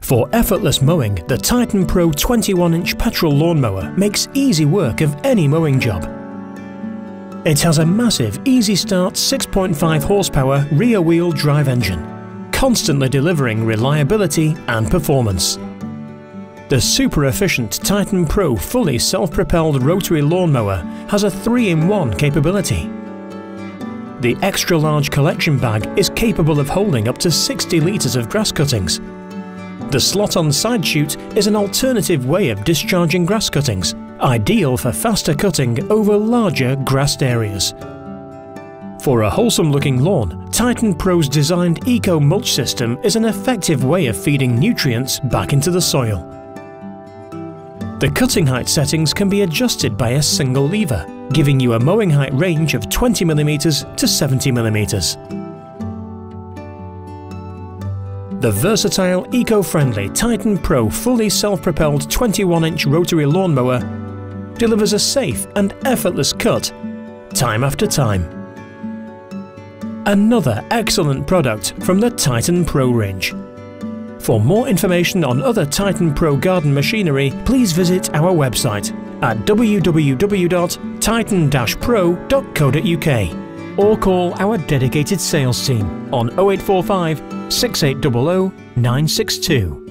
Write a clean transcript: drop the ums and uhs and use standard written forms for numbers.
For effortless mowing, the Titan Pro 21-inch petrol lawnmower makes easy work of any mowing job. It has a massive easy start 6.5 horsepower rear-wheel drive engine, constantly delivering reliability and performance. The super efficient Titan Pro fully self-propelled rotary lawnmower has a 3-in-1 capability. The extra-large collection bag is capable of holding up to 60 litres of grass cuttings. The slot-on side chute is an alternative way of discharging grass cuttings, ideal for faster cutting over larger grassed areas. For a wholesome-looking lawn, Titan Pro's designed eco-mulch system is an effective way of feeding nutrients back into the soil. The cutting height settings can be adjusted by a single lever, giving you a mowing height range of 20mm to 70mm. The versatile, eco-friendly Titan Pro fully self-propelled 21-inch rotary lawnmower delivers a safe and effortless cut, time after time. Another excellent product from the Titan Pro range. For more information on other Titan Pro garden machinery, please visit our website at www.titan-pro.co.uk or call our dedicated sales team on 0845 6800 962.